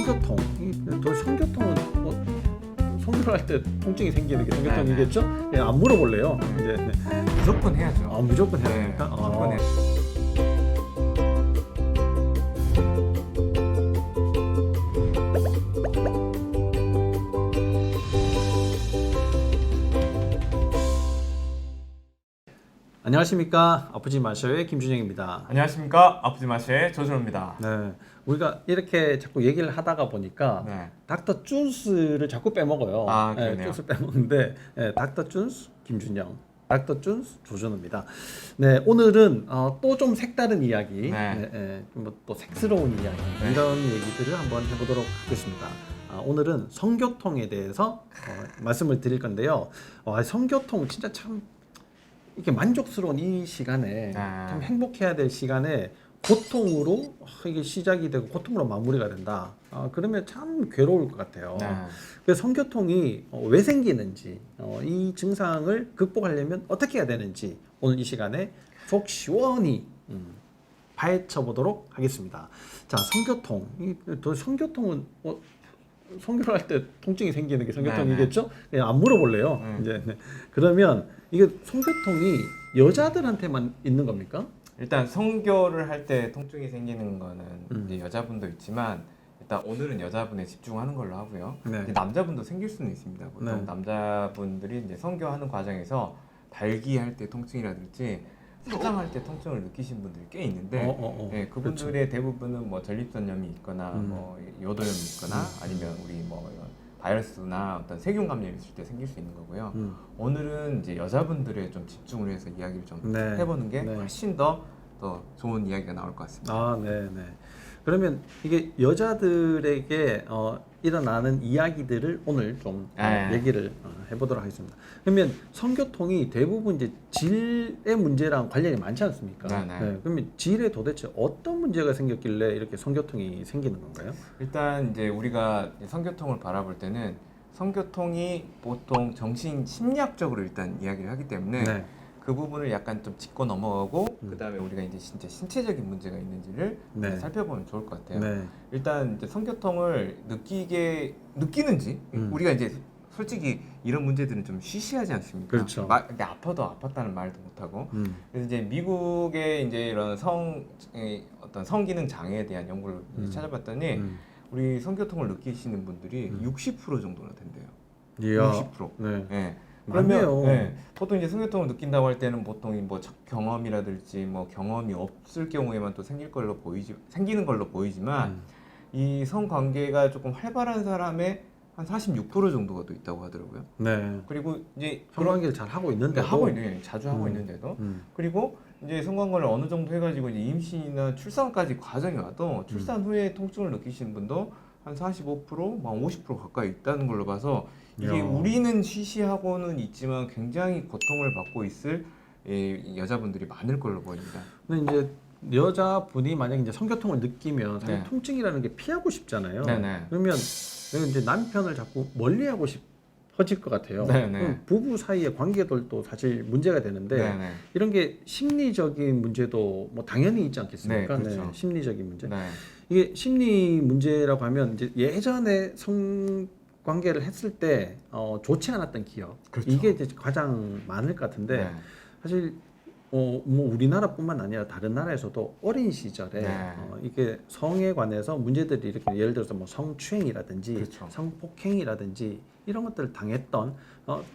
성교통. 성교통은 성교를 할 때 통증이 생기는 게 성교통이겠죠? 예, 안 물어볼래요. 이제 무조건 해야죠. 무조건 해야 됩니까? 무조건 해야죠. 안녕하십니까? 아프지 마셔의 김준영입니다. 안녕하십니까? 아프지 마시의 조준호입니다. 네, 우리가 이렇게 자꾸 얘기를 하다가 보니까 네. 닥터 쭌스를 자꾸 빼먹어요. 그러네요. 쭌스 빼먹는데 닥터 쭌스 김준영, 닥터 쭌스 조준호입니다. 네, 오늘은 또 좀 색다른 이야기, 또 색스러운 이야기 이런 얘기들을 한번 해보도록 하겠습니다. 오늘은 성교통에 대해서 말씀을 드릴 건데요. 성교통 진짜 참 이렇게 만족스러운 이 시간에 참 행복해야 될 시간에 고통으로 이게 시작이 되고 고통으로 마무리가 된다. 그러면 참 괴로울 것 같아요. 그래서 성교통이 왜 생기는지, 이 증상을 극복하려면 어떻게 해야 되는지 오늘 이 시간에 속 시원히 파헤쳐 보도록 하겠습니다. 자, 성교통. 성교통은 성교를 할 때 통증이 생기는 게 성교통이겠죠? 네, 안 물어볼래요. 이제 그러면 이게 성교통이 여자들한테만 있는 겁니까? 일단 성교를 할 때 통증이 생기는 거는 이제 여자분도 있지만 일단 오늘은 여자분에 집중하는 걸로 하고요. 이제 남자분도 생길 수는 있습니다. 보통 남자분들이 이제 성교하는 과정에서 발기할 때 통증이라든지 사장할 때 통증을 느끼신 분들이 꽤 있는데 그분들의 대부분은 뭐 전립선염이 있거나 뭐 요도염이 있거나 아니면 우리 뭐 이런 바이러스나 어떤 세균 감염이 있을 때 생길 수 있는 거고요. 오늘은 이제 여자분들에 좀 집중을 해서 이야기를 좀 해보는 게 훨씬 더 좋은 이야기가 나올 것 같습니다. 그러면 이게 여자들에게 일어나는 이야기들을 오늘 좀 얘기를 해보도록 하겠습니다. 그러면 성교통이 대부분 이제 질의 문제랑 관련이 많지 않습니까? 그러면 질에 도대체 어떤 문제가 생겼길래 이렇게 성교통이 생기는 건가요? 일단 이제 우리가 성교통을 바라볼 때는 성교통이 보통 정신 심리학적으로 일단 이야기를 하기 때문에 그 부분을 약간 좀 짚고 넘어가고 그 다음에 우리가 이제 진짜 신체적인 문제가 있는지를 살펴보면 좋을 것 같아요. 일단 이제 성교통을 느끼는지 우리가 이제 솔직히 이런 문제들은 좀 쉬쉬하지 않습니까? 그렇죠. 아파도 아팠다는 말도 못하고 그래서 이제 미국의 이제 이런 어떤 성기능 장애에 대한 연구를 찾아봤더니 우리 성교통을 느끼시는 분들이 60% 정도나 된대요. 60%. 그러면 보통 이제 성교통을 느낀다고 할 때는 보통 뭐 경험이라든지 뭐 경험이 없을 경우에만 또 생기는 걸로 보이지만 이 성관계가 조금 활발한 사람의 한 46% 정도가 또 있다고 하더라고요. 그리고 이제 성관계를 잘 하고 있는데도 자주 하고 있는데도 그리고 이제 성관계를 어느 정도 해가지고 이제 임신이나 출산까지 과정이 와도 출산 후에 통증을 느끼시는 분도 한 45%, 막 50% 가까이 있다는 걸로 봐서 이게 우리는 쉬쉬하고는 있지만 굉장히 고통을 받고 있을 여자분들이 많을 걸로 보입니다. 근데 이제 여자분이 만약에 이제 성교통을 느끼면 사실 통증이라는 게 피하고 싶잖아요. 그러면 이제 남편을 자꾸 멀리하고 싶어질 것 같아요. 그럼 부부 사이의 관계들도 사실 문제가 되는데 이런 게 심리적인 문제도 뭐 당연히 있지 않겠습니까? 그렇죠. 심리적인 문제. 이게 심리 문제라고 하면 이제 예전에 관계를 했을 때 좋지 않았던 기억 이게 이제 가장 많을 것 같은데 사실 뭐 우리나라뿐만 아니라 다른 나라에서도 어린 시절에 이게 성에 관해서 문제들이 이렇게 예를 들어서 뭐 성추행이라든지 성폭행이라든지 이런 것들을 당했던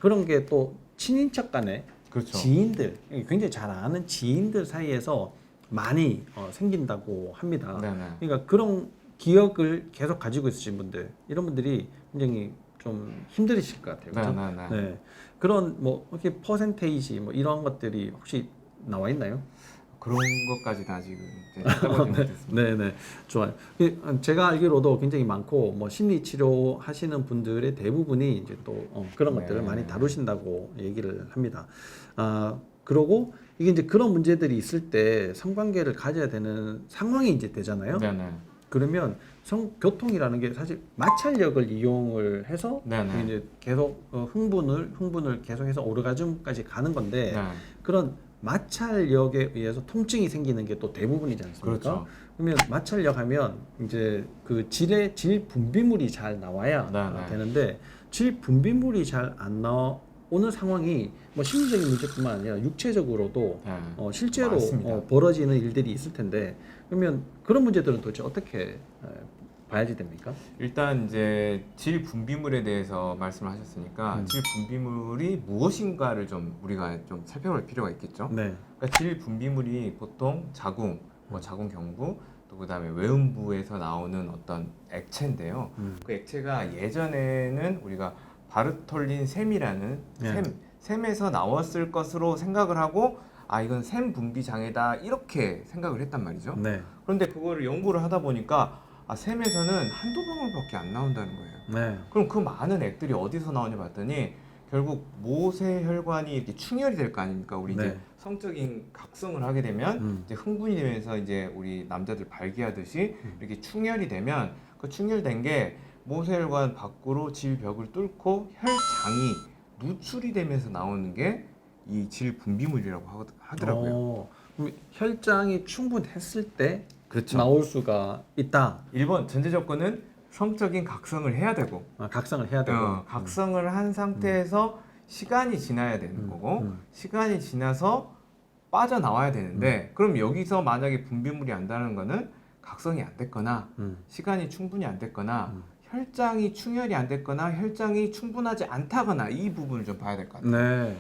그런 게 또 친인척 간에 지인들 굉장히 잘 아는 지인들 사이에서 많이 생긴다고 합니다. 그러니까 그런 기억을 계속 가지고 있으신 분들 이런 분들이 굉장히 좀 힘들으실 것 같아요. 그렇죠? 그런 뭐 이렇게 퍼센테이지 뭐 이런 것들이 혹시 나와 있나요? 그런 것까지는 아직은 찾아보지 못했습니다. 좋아요. 제가 알기로도 굉장히 많고 뭐 심리 치료 하시는 분들의 대부분이 이제 또 그런 것들을 많이 다루신다고 얘기를 합니다. 그러고 이게 이제 그런 문제들이 있을 때 성관계를 가져야 되는 상황이 이제 되잖아요. 그러면 성교통이라는 게 사실 마찰력을 이용을 해서 이제 계속 흥분을 계속해서 오르가즘까지 가는 건데 그런 마찰력에 의해서 통증이 생기는 게 또 대부분이지 않습니까? 그렇죠. 그러면 마찰력 하면 이제 그 질 분비물이 잘 나와야 네. 되는데 질 분비물이 잘 안 나오는 상황이 뭐 심리적인 문제뿐만 아니라 육체적으로도 네. 실제로 맞습니다. 벌어지는 일들이 있을 텐데 그러면 그런 문제들은 도대체 어떻게 봐야지 됩니까? 일단 이제 질 분비물에 대해서 말씀을 하셨으니까 질 분비물이 무엇인가를 좀 우리가 좀 살펴볼 필요가 있겠죠. 네. 그러니까 질 분비물이 보통 자궁, 뭐 자궁 경부, 또 그다음에 외음부에서 나오는 어떤 액체인데요. 그 액체가 예전에는 우리가 바르톨린 샘이라는 네. 샘에서 나왔을 것으로 생각을 하고 아 이건 샘 분비 장애다 이렇게 생각을 했단 말이죠. 네. 그런데 그거를 연구를 하다 보니까 아, 샘에서는 한두 방울밖에 안 나온다는 거예요. 네. 그럼 그 많은 액들이 어디서 나오냐 봤더니 결국 모세혈관이 이렇게 충혈이 될 거 아닙니까? 우리 네. 이제 성적인 각성을 하게 되면 이제 흥분이 되면서 이제 우리 남자들 발기하듯이 이렇게 충혈이 되면 그 충혈된 게 모세혈관 밖으로 질벽을 뚫고 혈장이 누출이 되면서 나오는 게 이 질 분비물이라고 하더라고요. 그럼 혈장이 충분했을 때 그렇죠. 나올 수가 있다. 1번 전제 조건은 성적인 각성을 해야 되고 각성을 해야 되고. 각성을 한 상태에서 시간이 지나야 되는 거고 시간이 지나서 빠져나와야 되는데 그럼 여기서 만약에 분비물이 안 나는 거는 각성이 안 됐거나 시간이 충분히 안 됐거나 혈장이 충혈이 안 됐거나 혈장이 충분하지 않다거나 이 부분을 좀 봐야 될 것 같아요. 네.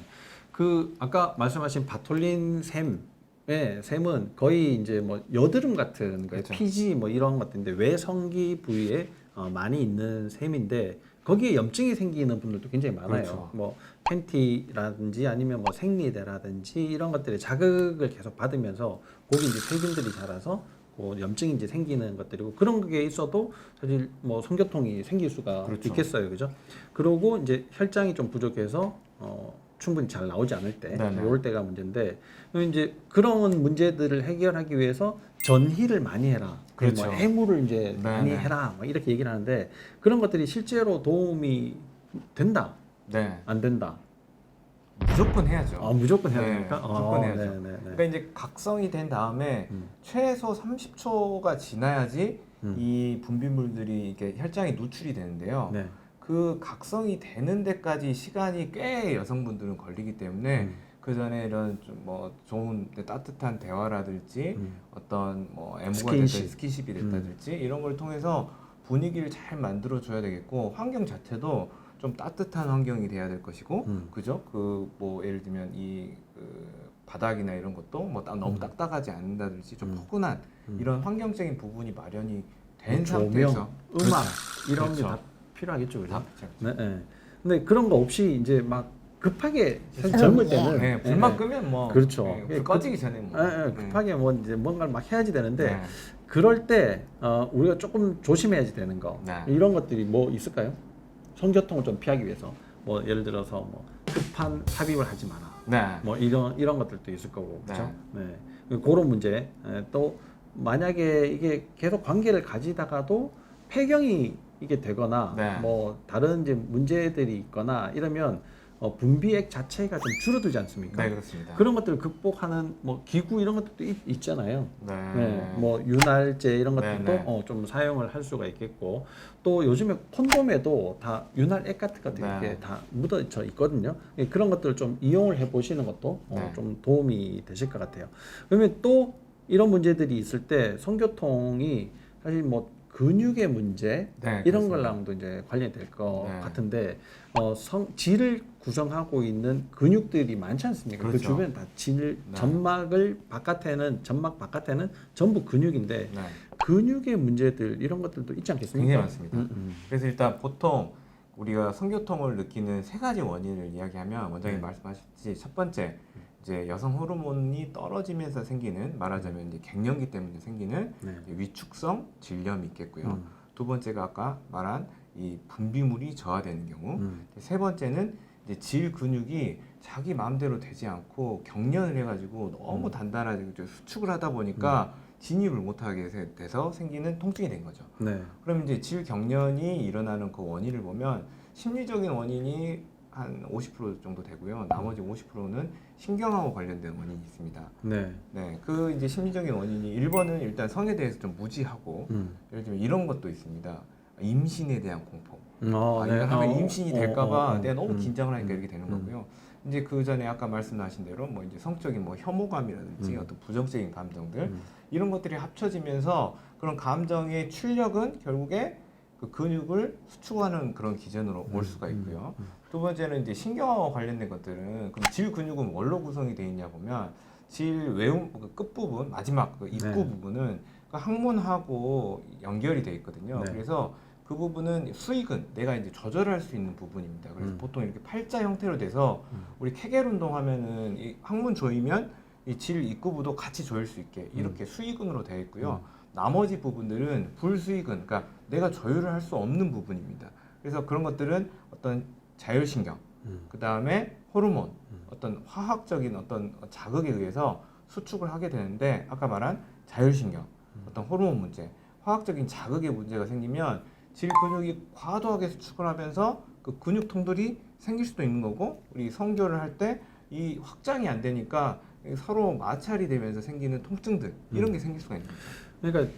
그 아까 말씀하신 바톨린 샘은 거의 이제 뭐 여드름 같은 거예요. 그렇죠. 피지 뭐 이런 것들인데 외성기 부위에 많이 있는 샘인데 거기에 염증이 생기는 분들도 굉장히 많아요. 그렇죠. 뭐 팬티라든지 아니면 뭐 생리대라든지 이런 것들에 자극을 계속 받으면서 거기 이제 세균들이 자라서 염증이 이제 생기는 것들이고 그런 게 있어도 사실 뭐 성교통이 생길 수가 그렇죠. 있겠어요, 그죠? 그러고 이제 혈장이 좀 부족해서 충분히 잘 나오지 않을 때, 네네. 이럴 때가 문제인데 그럼 이제 그런 문제들을 해결하기 위해서 전희를 많이 해라, 그렇죠. 뭐 해물을 이제 많이 네네. 해라, 뭐 이렇게 얘기를 하는데 그런 것들이 실제로 도움이 된다, 네, 안 된다? 무조건 해야죠. 무조건 해야 네, 됩니까? 무조건 해야죠. 네. 그러니까 이제 각성이 된 다음에 최소 30초가 지나야지 이 분비물들이 이렇게 혈장이 누출이 되는데요. 네. 그 각성이 되는 데까지 시간이 꽤 여성분들은 걸리기 때문에 그 전에 이런 좀 뭐 좋은 따뜻한 대화라든지 어떤 뭐 애무가 스킨십. 됐다 스킨십이 됐다든지 이런 걸 통해서 분위기를 잘 만들어 줘야 되겠고 환경 자체도 좀 따뜻한 환경이 돼야 될 것이고 그죠? 그 뭐 예를 들면 그 바닥이나 이런 것도 뭐 너무 딱딱하지 않는다든지 좀 포근한 이런 환경적인 부분이 마련이 된 상태에서 음악 이런 그렇죠. 게 다 필요하겠죠, 그죠? 다 네, 네. 근데 그런 거 없이 이제 막 급하게 사실 젊을 때는 네, 불만 끄면 뭐 그렇죠. 불 꺼지기 전에 뭐 급하게 뭐 이제 뭔가를 막 해야지 되는데 네. 그럴 때 우리가 조금 조심해야지 되는 거 네. 이런 것들이 뭐 있을까요? 성교통을 좀 피하기 위해서 뭐 예를 들어서 뭐 급한 삽입을 하지 마라. 네. 뭐 이런 것들도 있을 거고 그렇죠? 네. 그런 문제 또 만약에 이게 계속 관계를 가지다가도 폐경이 이게 되거나 네. 뭐 다른 이제 문제들이 있거나 이러면 분비액 자체가 좀 줄어들지 않습니까? 네, 그렇습니다. 그런 것들을 극복하는 뭐 기구 이런 것들도 있잖아요. 네. 뭐 윤활제 이런 것들도 네. 좀 사용을 할 수가 있겠고 또 요즘에 콘돔에도 다 윤활액 같은 것들이 네. 이렇게 다 묻어져 있거든요. 그런 것들을 좀 이용을 해보시는 것도 네. 좀 도움이 되실 것 같아요. 그러면 또 이런 문제들이 있을 때 성교통이 사실 뭐 근육의 문제 네, 이런 그렇습니다. 걸랑도 이제 관련이 될 것 네. 같은데 질을 구성하고 있는 근육들이 많지 않습니까? 그 그렇죠. 주변 다 질 네. 점막 바깥에는 전부 근육인데 네. 근육의 문제들 이런 것들도 있지 않겠습니까? 굉장히 많습니다. 그래서 일단 보통 우리가 성교통을 느끼는 세 가지 원인을 이야기하면 원장님 말씀하셨듯이 첫 번째 이제 여성 호르몬이 떨어지면서 생기는 말하자면 이제 갱년기 때문에 생기는 이제 위축성 질염이 있겠고요. 두 번째가 아까 말한 이 분비물이 저하되는 경우. 세 번째는 이제 질 근육이 자기 마음대로 되지 않고 경련을 해가지고 너무 단단하게 수축을 하다 보니까 진입을 못하게 돼서 생기는 통증이 된 거죠. 네. 그럼 이제 질 경련이 일어나는 그 원인을 보면 심리적인 원인이 한 50% 정도 되고요. 나머지 50%는 신경하고 관련된 원인이 있습니다. 네. 네, 그 이제 심리적인 원인이 1번은 일단 성에 대해서 좀 무지하고 예를 들면 이런 것도 있습니다. 임신에 대한 공포. 네. 이걸 하면 임신이 될까봐 내가 너무 긴장을 하니까 음. 이렇게 되는 거고요. 이제 그 전에 아까 말씀하신 대로 뭐 이제 성적인 뭐 혐오감이라든지 어떤 부정적인 감정들 이런 것들이 합쳐지면서 그런 감정의 출력은 결국에 그 근육을 수축하는 그런 기전으로 올 수가 있고요. 두 번째는 이제 신경하고 관련된 것들은 그럼 질 근육은 뭘로 구성이 되어 있냐 보면 질 외음 그 끝부분 마지막 그 입구 네. 부분은 그 항문하고 연결이 되어 있거든요. 네. 그래서 그 부분은 수익은 내가 이제 조절할 수 있는 부분입니다. 그래서 보통 이렇게 팔자 형태로 돼서 우리 케겔 운동하면은 이 항문 조이면 이 질 입구부도 같이 조일 수 있게 이렇게 수익근으로 되어 있고요. 나머지 부분들은 불수익근, 그러니까 내가 조율을 할 수 없는 부분입니다. 그래서 그런 것들은 어떤 자율신경, 그 다음에 호르몬, 어떤 화학적인 어떤 자극에 의해서 수축을 하게 되는데 아까 말한 자율신경, 어떤 호르몬 문제, 화학적인 자극의 문제가 생기면 질 근육이 과도하게 수축을 하면서 그 근육통들이 생길 수도 있는 거고 우리 성교를 할 때 이 확장이 안 되니까 서로 마찰이 되면서 생기는 통증들 이런 게 생길 수가 있는 거죠. 그러니까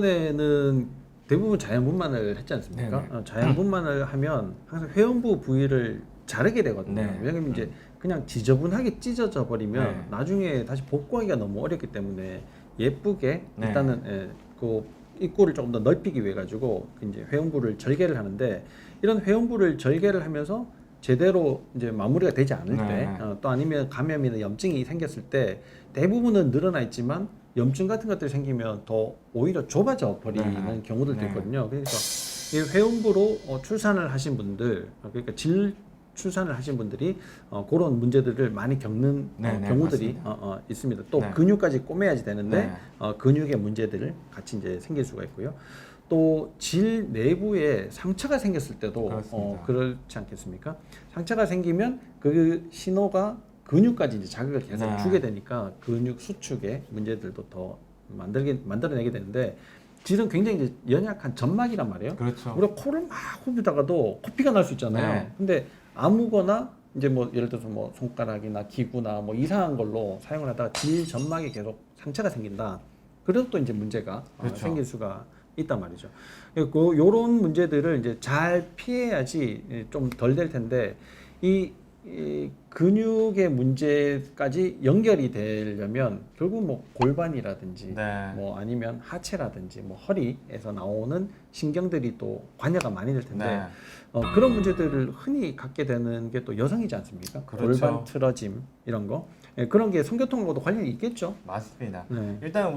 예전에는 대부분 자연분만을 했지 않습니까? 자연분만을 하면 항상 회음부 부위를 자르게 되거든요. 네. 왜냐면 이제 그냥 지저분하게 찢어져 버리면 네. 나중에 다시 복구하기가 너무 어렵기 때문에 예쁘게 네. 일단은 그 입구를 조금 더 넓히기 위해 가지고 이제 회음부를 절개를 하는데 이런 회음부를 절개를 하면서 제대로 이제 마무리가 되지 않을 네. 때, 또 아니면 감염이나 염증이 생겼을 때 대부분은 늘어나 있지만 염증 같은 것들이 생기면 더 오히려 좁아져 버리는 네. 경우들도 네. 있거든요. 그러니까 이 회음부로 출산을 하신 분들, 그러니까 질 출산을 하신 분들이 그런 문제들을 많이 겪는 경우들이 있습니다. 또 네. 근육까지 꼬매야지 되는데 네. 근육의 문제들을 같이 이제 생길 수가 있고요. 또 질 내부에 상처가 생겼을 때도 그렇지 않겠습니까? 상처가 생기면 그 신호가 근육까지 이제 자극을 계속 네. 주게 되니까 근육 수축의 문제들도 더 만들어내게 되는데 질은 굉장히 이제 연약한 점막이란 말이에요. 그렇죠. 우리가 코를 막 후비다가도 코피가 날 수 있잖아요. 네. 근데 아무거나 이제 뭐 예를 들어서 뭐 손가락이나 기구나 뭐 이상한 걸로 사용을 하다가 질 점막에 계속 상처가 생긴다. 그래도 또 이제 문제가 그렇죠. 생길 수가 있단 말이죠. 요런 문제들을 이제 잘 피해야지 좀 덜 될 텐데 이 근육의 문제까지 연결이 되려면 결국 뭐 골반이라든지 네. 뭐 아니면 하체라든지 뭐 허리에서 나오는 신경들이 또 관여가 많이 될 텐데 네. 그런 문제들을 흔히 갖게 되는 게 또 여성이지 않습니까? 그렇죠. 골반 틀어짐 이런 거 그런 게 성교통하고도 관련이 있겠죠. 맞습니다. 네. 일단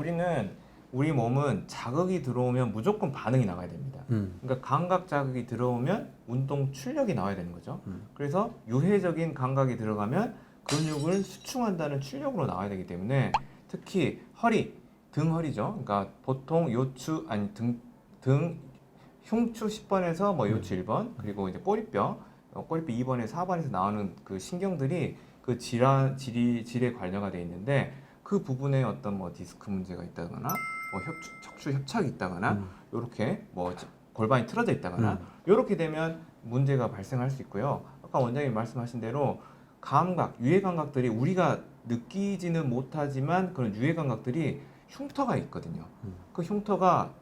우리 몸은 자극이 들어오면 무조건 반응이 나가야 됩니다. 그러니까 감각 자극이 들어오면 운동 출력이 나와야 되는 거죠. 그래서 유해적인 감각이 들어가면 근육을 수축한다는 출력으로 나와야 되기 때문에 특히 허리, 등 허리죠. 그러니까 보통 요추 아니 등 흉추 10번에서 뭐 요추 1번 그리고 이제 꼬리뼈 2번에서 4번에서 나오는 그 신경들이 그 질에 관여가 돼 있는데 그 부분에 어떤 뭐 디스크 문제가 있다거나 뭐 척추 협착이 있다거나 이렇게 뭐 골반이 틀어져 있다거나 이렇게 되면 문제가 발생할 수 있고요. 아까 원장님 말씀하신 대로 유해 감각들이 우리가 느끼지는 못하지만 그런 유해 감각들이 흉터가 있거든요. 그 흉터가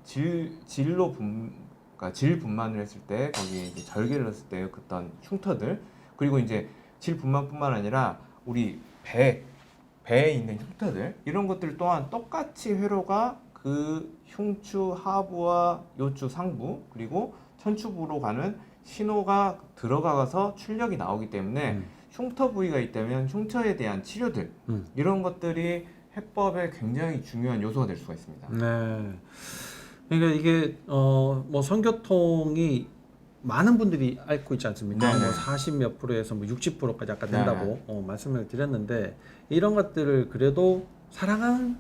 그러니까 질 분만을 했을 때 거기에 이제 절개를 했을 때 그떤 흉터들 그리고 이제 질 분만뿐만 아니라 우리 배에 있는 흉터들 이런 것들 또한 똑같이 회로가 그 흉추 하부와 요추 상부 그리고 천추부로 가는 신호가 들어가서 출력이 나오기 때문에 흉터 부위가 있다면 흉터에 대한 치료들 이런 것들이 해법에 굉장히 중요한 요소가 될 수가 있습니다. 네. 그러니까 이게 뭐 성교통이 많은 분들이 앓고 있지 않습니까? 네네. 뭐 40몇 프로에서 뭐 60%까지 아까 된다고 말씀을 드렸는데 이런 것들을 그래도 사랑하는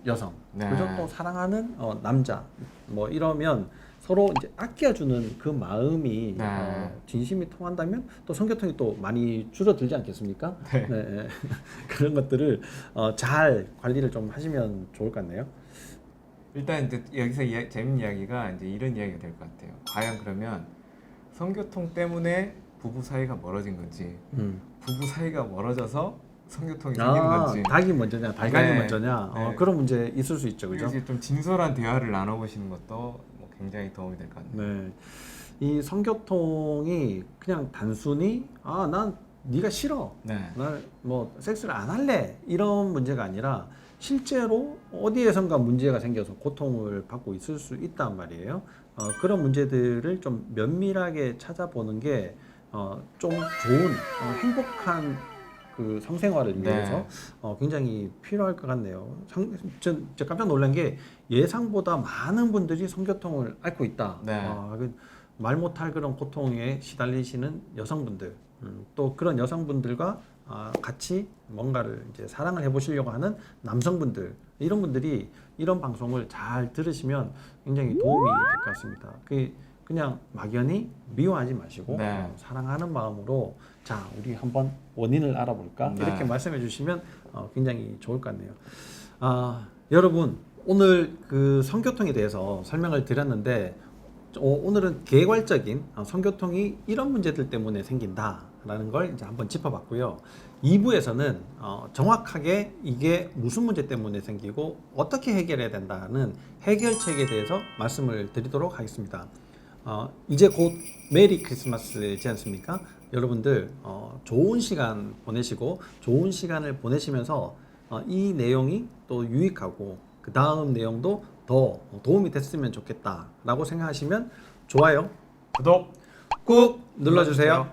여성, 네. 그죠? 또 사랑하는 남자 뭐 이러면 서로 이제 아껴주는 그 마음이 네. 진심이 통한다면 또 성교통이 또 많이 줄어들지 않겠습니까? 네. 네. 그런 것들을 잘 관리를 좀 하시면 좋을 것 같네요. 일단 이제 여기서 재밌는 이야기가 이제 이런 이야기가 될 것 같아요. 과연 그러면 성교통 때문에 부부 사이가 멀어진 건지 음. 부부 사이가 멀어져서 성교통이 생기는 건지 닭이 먼저냐 달걀이 네. 먼저냐 네. 그런 문제 있을 수 있죠, 그죠? 이제 좀 진솔한 대화를 나눠보시는 것도 뭐 굉장히 도움이 될 것 같네요. 네, 이 성교통이 그냥 단순히 난 네가 싫어, 네. 나 뭐 섹스를 안 할래 이런 문제가 아니라 실제로 어디에선가 문제가 생겨서 고통을 받고 있을 수 있단 말이에요. 그런 문제들을 좀 면밀하게 찾아보는 게 좀 좋은 행복한 그 성생활을 네. 위해서 굉장히 필요할 것 같네요. 전 깜짝 놀란 게 예상보다 많은 분들이 성교통을 앓고 있다. 네. 말 못할 그런 고통에 시달리시는 여성분들, 또 그런 여성분들과 같이 뭔가를 이제 사랑을 해보시려고 하는 남성분들, 이런 분들이 이런 방송을 잘 들으시면 굉장히 도움이 될 것 같습니다. 그냥 막연히 미워하지 마시고 네. 사랑하는 마음으로 자, 우리 한번 원인을 알아볼까? 네. 이렇게 말씀해 주시면 굉장히 좋을 것 같네요. 여러분, 오늘 그 성교통에 대해서 설명을 드렸는데 오늘은 개괄적인 성교통이 이런 문제들 때문에 생긴다라는 걸 이제 한번 짚어봤고요. 2부에서는 정확하게 이게 무슨 문제 때문에 생기고 어떻게 해결해야 된다는 해결책에 대해서 말씀을 드리도록 하겠습니다. 이제 곧 메리 크리스마스이지 않습니까? 여러분들 좋은 시간 보내시고 좋은 시간을 보내시면서 이 내용이 또 유익하고 그 다음 내용도 더 도움이 됐으면 좋겠다라고 생각하시면 좋아요, 구독 꾹 눌러주세요.